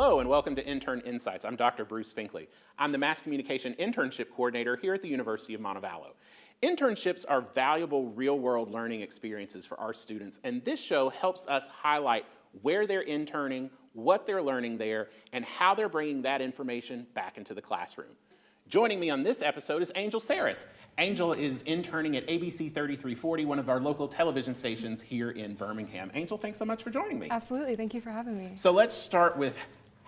Hello and welcome to Intern Insights. I'm Dr. Bruce Finkley. I'm the Mass Communication Internship Coordinator here at the University of Montevallo. Internships are valuable real-world learning experiences for our students, and this show helps us highlight where they're interning, what they're learning there, and how they're bringing that information back into the classroom. Joining me on this episode is Angel Sarris. Angel is interning at ABC 3340, one of our local television stations here in Birmingham. Angel, thanks so much for joining me. Absolutely, thank you for having me. So let's start with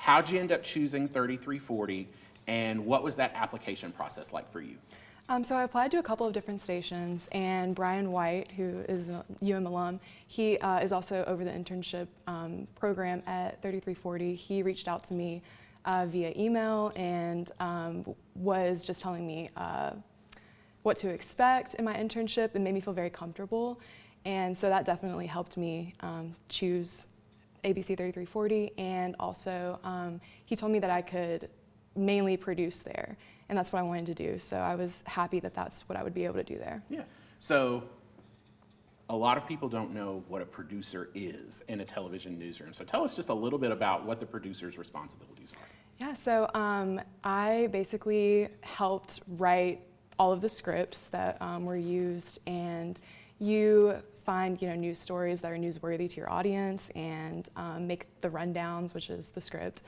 how'd you end up choosing 3340 and what was that application process like for you? So I applied to a couple of different stations, and Brian White, who is a alum, he is also over the internship program at 3340. He reached out to me via email and was just telling me what to expect in my internship and made me feel very comfortable. And so that definitely helped me choose ABC 3340, and also he told me that I could mainly produce there, and that's what I wanted to do. So I was happy that that's what I would be able to do there. Yeah. So a lot of people don't know what a producer is in a television newsroom. So tell us just a little bit about what the producer's responsibilities are. Yeah, so I basically helped write all of the scripts that were used, and you find news stories that are newsworthy to your audience, and make the rundowns, which is the script,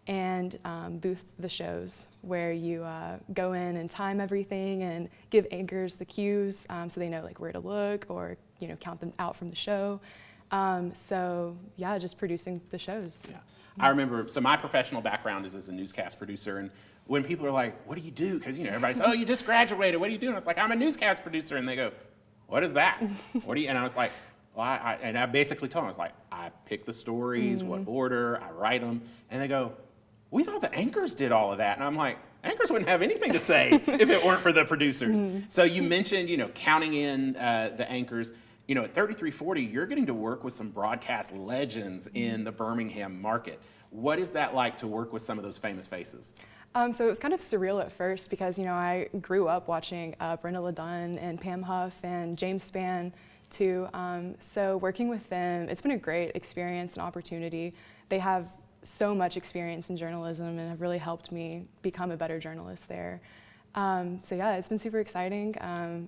and booth the shows where you go in and time everything and give anchors the cues so they know like where to look, or count them out from the show. So yeah, just producing the shows. Yeah. I remember, so my professional background is as a newscast producer, and when people are like, what do you do? Because everybody says, oh, you just graduated, what are you doing? I was like, I'm a newscast producer, and they go, what is that? What do you, and I was like, well, I basically told them, I was like, I pick the stories, what order, I write them, and they go, we thought the anchors did all of that. And I'm like, anchors wouldn't have anything to say if it weren't for the producers. So you mentioned, counting in the anchors. At 3340, you're getting to work with some broadcast legends in the Birmingham market. What is that like to work with some of those famous faces? So it was kind of surreal at first because, I grew up watching Brenda LeDunn and Pam Huff and James Spann too. So working with them, it's been a great experience and opportunity. They have so much experience in journalism and have really helped me become a better journalist there. So yeah, it's been super exciting.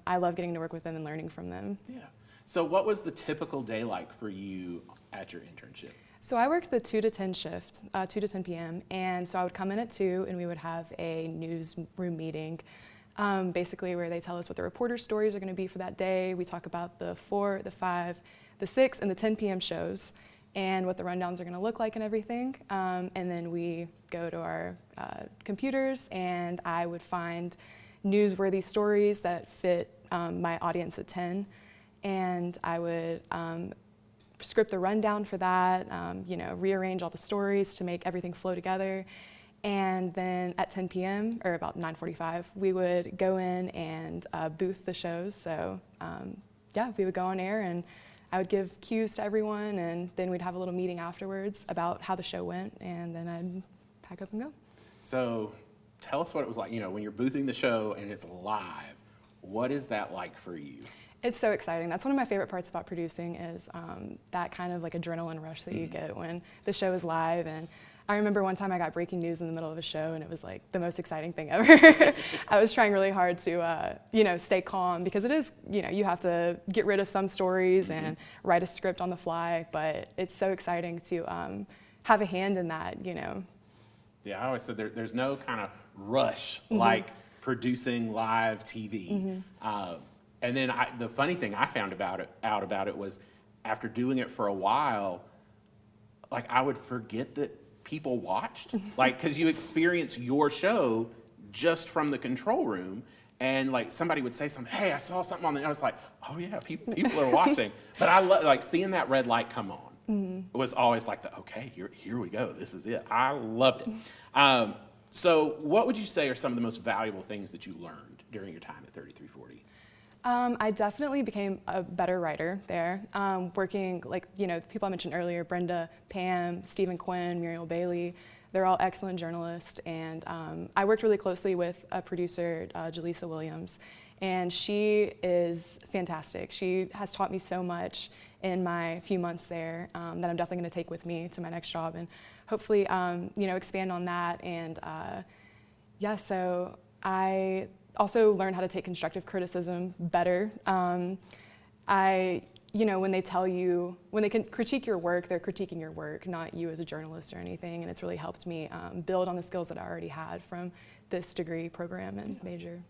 I love getting to work with them and learning from them. Yeah. So what was the typical day like for you at your internship? So I worked the 2 to 10 shift, 2 to 10 p.m. And so I would come in at 2 and we would have a newsroom meeting, basically where they tell us what the reporter stories are going to be for that day. We talk about the 4, the 5, the 6, and the 10 p.m. shows, and what the rundowns are going to look like and everything. And then we go to our computers, and I would find newsworthy stories that fit my audience at 10. And I would script the rundown for that, rearrange all the stories to make everything flow together. And then at 10 p.m., or about 9:45, we would go in and booth the shows. So yeah, we would go on air, and I would give cues to everyone, and then we'd have a little meeting afterwards about how the show went, and then I'd pack up and go. So tell us what it was like, when you're boothing the show and it's live. What is that like for you? It's so exciting. That's one of my favorite parts about producing is that kind of like adrenaline rush that you get when the show is live. And I remember one time I got breaking news in the middle of a show, and it was like the most exciting thing ever. I was trying really hard to, stay calm, because it is, you have to get rid of some stories and write a script on the fly, but it's so exciting to have a hand in that, Yeah, I always said there's no kind of rush like producing live TV. And then the funny thing I found out about it was, after doing it for a while, like I would forget that people watched, like, because you experience your show just from the control room, and like somebody would say something, hey, I saw something on there. I was like, oh yeah, people are watching. But I like seeing that red light come on. It was always like okay, here we go, this is it. I loved it. So what would you say are some of the most valuable things that you learned during your time at 3340? I definitely became a better writer there. Working, the people I mentioned earlier, Brenda, Pam, Stephen Quinn, Muriel Bailey, they're all excellent journalists. And I worked really closely with a producer, Jaleesa Williams, and she is fantastic. She has taught me so much in my few months there that I'm definitely going to take with me to my next job and hopefully, expand on that. And so I also learned how to take constructive criticism better. When they tell you, when they can critique your work, they're critiquing your work, not you as a journalist or anything. And it's really helped me build on the skills that I already had from this degree program and major.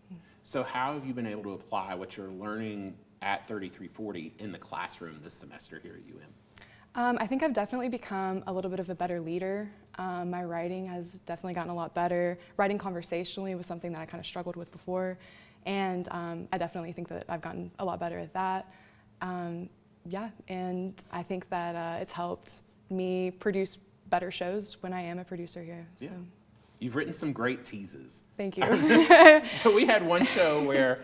So how have you been able to apply what you're learning at 3340 in the classroom this semester here at UM? I think I've definitely become a little bit of a better leader. My writing has definitely gotten a lot better. Writing conversationally was something that I kind of struggled with before. And I definitely think that I've gotten a lot better at that. And I think that it's helped me produce better shows when I am a producer here. So. Yeah. You've written some great teases. Thank you. We had one show where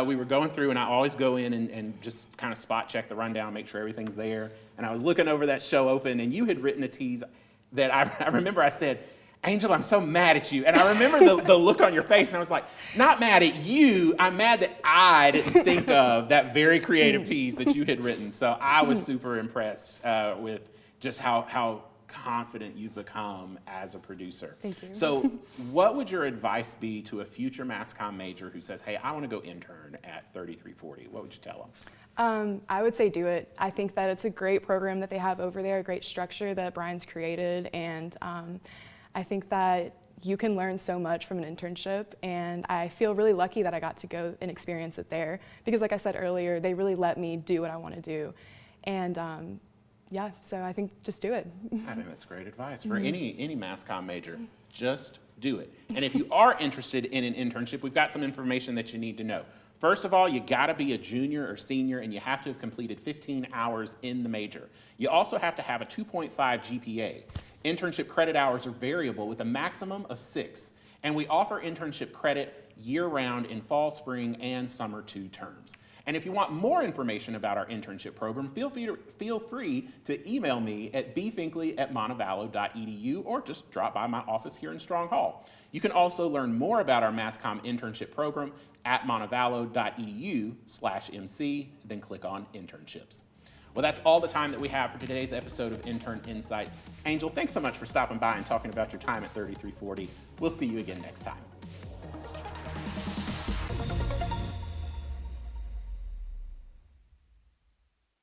we were going through, and I always go in and just kind of spot check the rundown, make sure everything's there. And I was looking over that show open, and you had written a tease that I remember I said, Angel, I'm so mad at you. And I remember the look on your face, and I was like, not mad at you, I'm mad that I didn't think of that very creative tease that you had written. So I was super impressed with just how confident you've become as a producer. Thank you. So what would your advice be to a future mass comm major who says, hey, I want to go intern at 3340? What would you tell them? I would say do it. I think that it's a great program that they have over there, a great structure that Brian's created, and I think that you can learn so much from an internship, and I feel really lucky that I got to go and experience it there because, like I said earlier, they really let me do what I want to do. And so I think just do it. I think that's great advice for any mass comm major. Just do it. And if you are interested in an internship, we've got some information that you need to know. First of all, you gotta be a junior or senior, and you have to have completed 15 hours in the major. You also have to have a 2.5 GPA. Internship credit hours are variable with a maximum of 6. And we offer internship credit year-round in fall, spring, and summer 2 terms. And if you want more information about our internship program, feel free to email me at bfinkley@montevallo.edu or just drop by my office here in Strong Hall. You can also learn more about our Mass Comm internship program at montevallo.edu/MC, then click on internships. Well, that's all the time that we have for today's episode of Intern Insights. Angel, thanks so much for stopping by and talking about your time at 3340. We'll see you again next time.